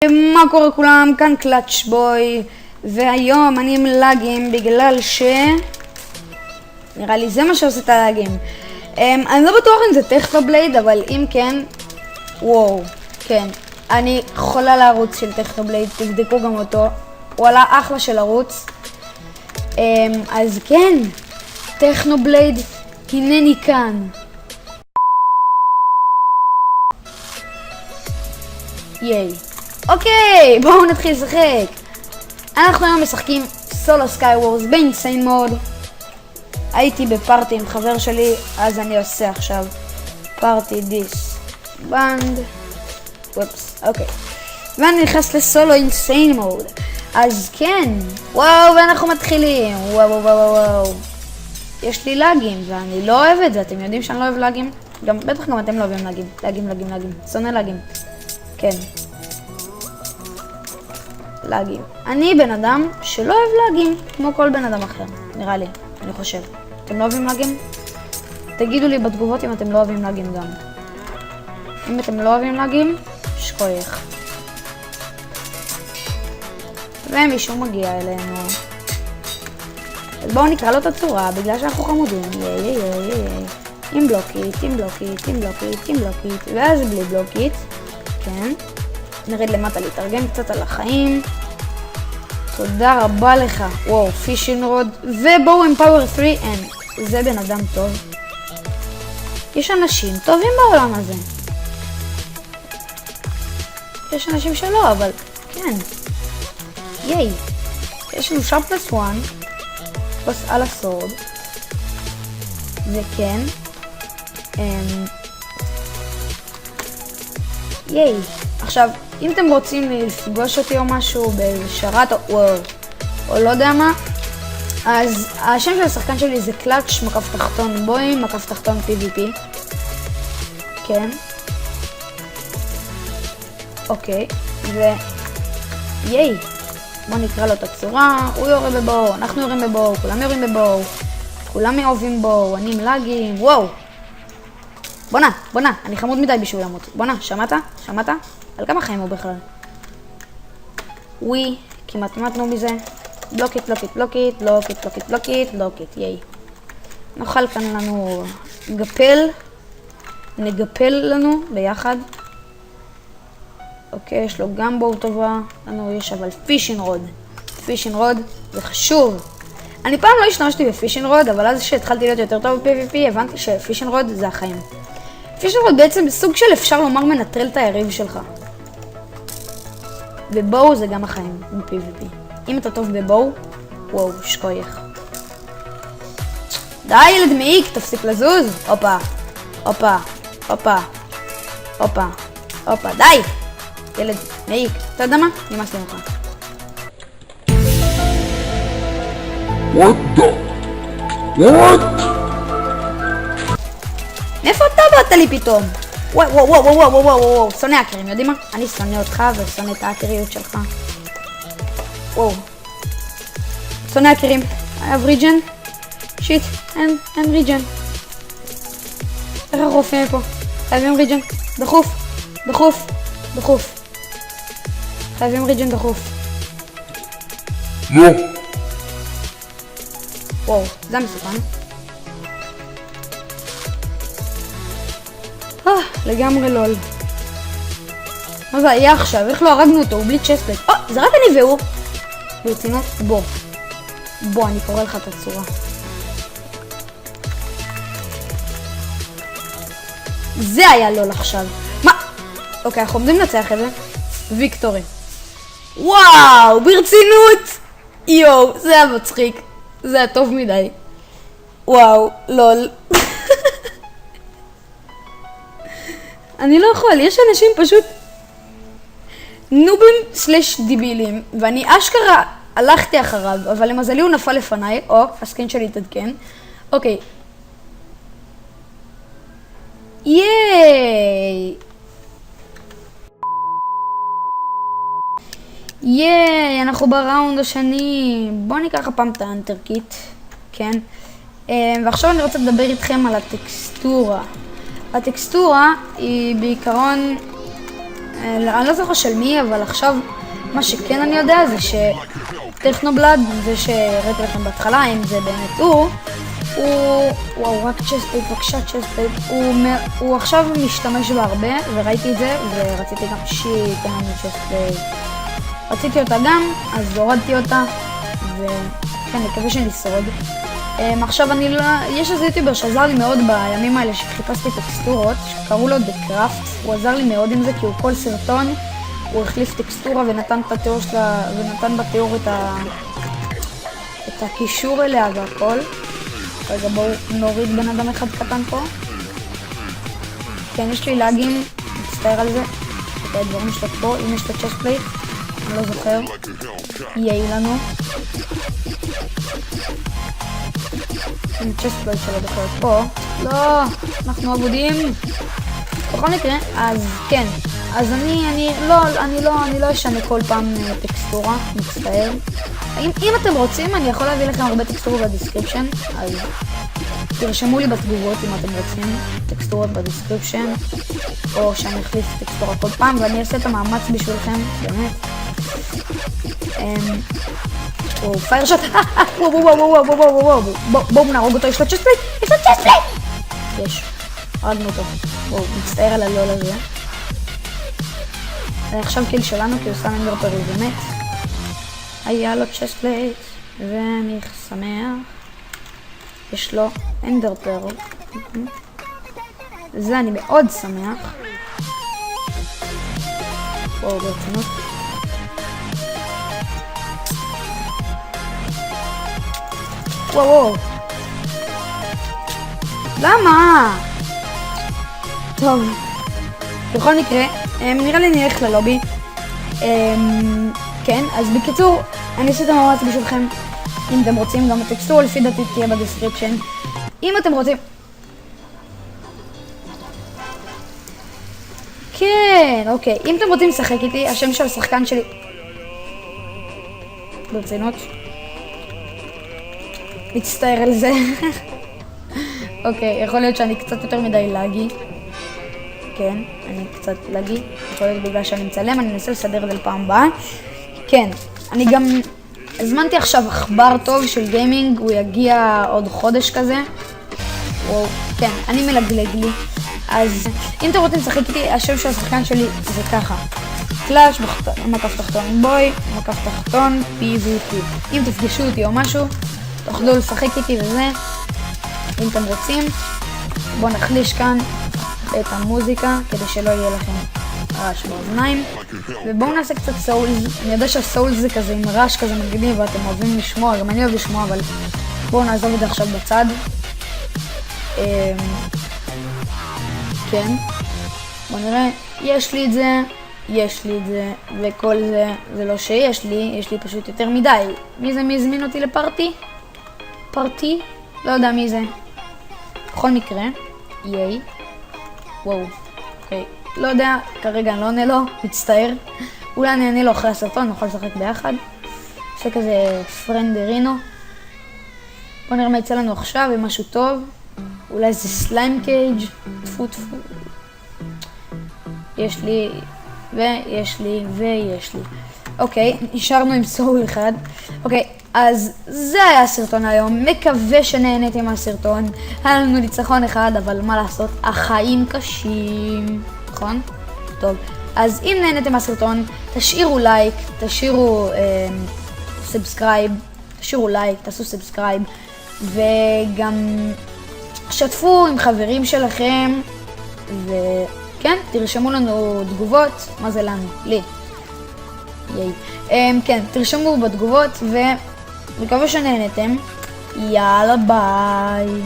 מה קורה כולם? כאן קלאץ' בוי, והיום אני עם לגים בגלל נראה לי זה מה שעושה את הלגים. אני לא בטוח אם זה טכנובלייד, אבל אם כן, וואו, כן, אני חולה לערוץ של טכנובלייד, תבדקו גם אותו, הוא עלה אחלה של ערוץ. אז כן, טכנובלייד, הנני כאן. ייי. אוקיי, בואו נתחיל לשחק. אנחנו היום משחקים סולו סקייוורס באינסיין מוד. הייתי בפארטי עם חבר שלי, אז אני עושה עכשיו פארטי דיס בנד. וופס, אוקיי. ואני נכנס לסולו אינסיין מוד. אז כן, וואו, ואנחנו מתחילים. וואו וואו וואו וואו. יש לי לגים, ואני לא אוהב את זה. אתם יודעים שאני לא אוהב לגים? בטח גם אתם לא אוהבים לגים. לגים. שונא לגים. כן. לגים. אני בן אדם שלא אוהב לגים, כמו כל בן אדם אחר, נראה לי, אני חושב. אתם לא אוהבים לגים? תגידו לי בתגובות אם אתם לא אוהבים לגים גם. אם אתם לא אוהבים לגים, שכוייך. ומישהו מגיע אלינו. אז בואו נקרא לו את הצורה, בגלל שאנחנו חמודים. עם בלוקית, ואז בלי בלוקית. כן. נרד למטה להתארגן קצת על החיים. תודה רבה לך. וואו, פישין רוד. ובואו עם פאוור 3 אין. זה בן אדם טוב. יש אנשים טובים בעולם הזה. יש אנשים שלא, אבל כן. ייי. יש לנו שרפנס 1. פס על הסורד. וכן. ייי. עכשיו, אם אתם רוצים לפגוש אותי או משהו בשרת או לא יודע מה, אז השם של השחקן שלי זה קלאץ' מקף תחתון בוי, מקף תחתון PvP. כן. אוקיי. ייי. בוא נקרא לו את הצורה. הוא יורה בבואו, אנחנו יורים בבואו, כולם יורים בבואו. כולם אוהבים בואו, אני עם לגים. וואו. בונה, אני חמוד מדי בשביל למות. בונה, שמעת? על כמה חיים הוא בכלל? ווי, כמעט מתנו מזה. בלוקית, ייי. נאכל כאן לנו נגפל לנו ביחד. אוקיי, יש לו גם בואו טובה. לנו יש אבל פישין רוד, זה חשוב. אני פעם לא השתמשתי בפישין רוד, אבל אז כשהתחלתי להיות יותר טוב ב-PvP, הבנתי שפישין רוד זה החיים. פישין רוד בעצם סוג של אפשר לומר מנטרל את היריב שלך. ובואו זה גם החיים ב-PvP. אם אתה טוב בבואו, וואו, שכוייך. די ילד מעיק, תפסיק לזוז. הופה, די! ילד מעיק, אתה יודע מה? נמאס לי ממך. What? מאיפה אתה באת לי פתאום? וואו, שונא האקרים, יודעים מה? אני שונא אותך ושונא את האקריות שלך. וואו. שונא האקרים. I have region. שיט, אין region. איך הרופא פה? חייבים region. דחוף. חייבים region דחוף. לא. וואו, זה מסוכן. לגמרי לול. מה זה היה עכשיו? איך לא הרגנו אותו? הוא בלי צ'סטפלט. זה רק אני והוא. ברצינות? בוא, אני קורא לך את הצורה. זה היה לול עכשיו. מה? אוקיי, אנחנו עומדים לנצח את זה. ויקטורי. וואו, ברצינות! יואו, זה היה מצחיק. זה היה טוב מדי. וואו, לול. אני לא יכול, יש אנשים פשוט נובים סלש דיבילים, ואני אשכרה הלכתי אחריו, אבל למזלי הוא נפל לפניי, הסקין שלי התעדכן. אוקיי. ייי, אנחנו בראונד השני. בואו ניקח הפעם את האנטרקיט, כן. ועכשיו אני רוצה לדבר איתכם על הטקסטורה. הטקסטורה היא בעיקרון אני לא זוכר של מי, אבל עכשיו מה שכן אני יודע זה שטכנובלד, זה שהראיתי לכם בהתחלה, אם זה באמת וואו, רק צ'סטפלייט, בבקשה צ'סטפלייט, הוא עכשיו משתמש בה הרבה, וראיתי את זה, ורציתי גם תן לנו צ'סטפלייט. רציתי אותה גם, אז הורדתי אותה, וכן, מקווה שנשרוד. עכשיו יש איזה יוטיובר שעזר לי מאוד בימים האלה שחיפשתי טקסטורות, שקראו לו The Craft, הוא עזר לי מאוד עם זה, כי הוא כל סרטון, הוא החליף טקסטורה ונתן את התיאור שלה, ונתן בתיאור את הקישור אליה והכל. רגע, בואו נוריד בן אדם אחד קטן פה. כן, יש לי לאגים, מצטער על זה. אוקיי, דברים שלו פה, אם יש את הצ'סטפלייט, אני לא זוכר. יהיה לנו. עם צ'סטפלייט שלו דווקא פה. לא, אנחנו עבודים. בכל מקרה, אז כן. אז אני לא אשנה כל פעם טקסטורה, מצטער. אם אתם רוצים, אני יכול להביא לכם הרבה טקסטורות בדיסקריפשן, אז תרשמו לי בתגובות אם אתם רוצים טקסטורות בדיסקריפשן, או שאני אחליף טקסטורה כל פעם, ואני אעשה את המאמץ בשבילכם, באמת. פייר שוט, בואו נהרוג אותו, יש לו צ'סטפלייט, יש, הרגנו אותו, בואו, מצטער על הלול הזה. עכשיו קיל שלנו, כי הוא שם אנדר פרל ומת. היה לו צ'סטפלייט, ואני שמח. יש לו אנדר פרל. זה אני מאוד שמח. וואו, ברצינות. וואו. למה? טוב. בכל מקרה, נראה לי נלך ללובי. כן, אז בקיצור, אני אעשה את המאמץ בשבילכם. אם אתם רוצים, גם הטקסטורה לפי דעתי תהיה בדיסקריפשן. אם אתם רוצים... כן, אוקיי. אם אתם רוצים לשחק איתי, השם של השחקן שלי... ברצינות. מצטער על זה. אוקיי, יכול להיות שאני קצת יותר מדי לגי. כן, אני קצת לגי. יכול להיות בגלל שאני מצלם, אני אנסה לסדר את זה לפעם הבאה. כן, אני גם הזמנתי עכשיו עכבר טוב של גיימינג, הוא יגיע עוד חודש כזה. וואו, כן, אני מלגלג לי. אז אם אתם רוצים לשחק איתי, השם של השחקן שלי זה ככה. קלאש, מקף תחתון בוי, מקף תחתון, PvP. אם תפגשו אותי או משהו, תוכלו לשחק איתי וזה. אם אתם רוצים, בואו נחליש כאן את המוזיקה, כדי שלא יהיה לכם רעש באוזניים. ובואו נעשה קצת סאולס. אני יודע שהסאולס זה כזה עם רעש כזה מגניב, ואתם אוהבים לשמוע, גם אני אוהב לשמוע, אבל בואו נעזוב את זה עכשיו בצד. כן. בואו נראה, יש לי את זה, וכל זה, זה לא שיש לי, יש לי פשוט יותר מדי. מי זה? מי הזמין אותי לפארטי? פארטי? לא יודע מי זה. בכל מקרה, ייי. וואו, אוקיי. לא יודע, כרגע אני לא עונה לו, מצטער. אולי אני אענה לו אחרי הסרטון, נוכל לשחק ביחד. עושה כזה פרנדרינו. בוא נראה מה יצא לנו עכשיו, ומשהו טוב. אולי זה סליים קייג', טפו. יש לי, ויש לי. אוקיי, נשארנו עם סול אחד. אוקיי, אז זה היה הסרטון היום. מקווה שנהניתם מהסרטון. היה לנו ניצחון אחד, אבל מה לעשות? החיים קשים. נכון? טוב. אז אם נהניתם מהסרטון, תשאירו לייק, תשאירו סאבסקרייב, תעשו סאבסקרייב, וגם שתפו עם חברים שלכם, וכן, תרשמו לנו תגובות. מה זה לנו? לי. ייי. כן, תרשמו בתגובות, ומקווה שנהנתם. יאללה ביי.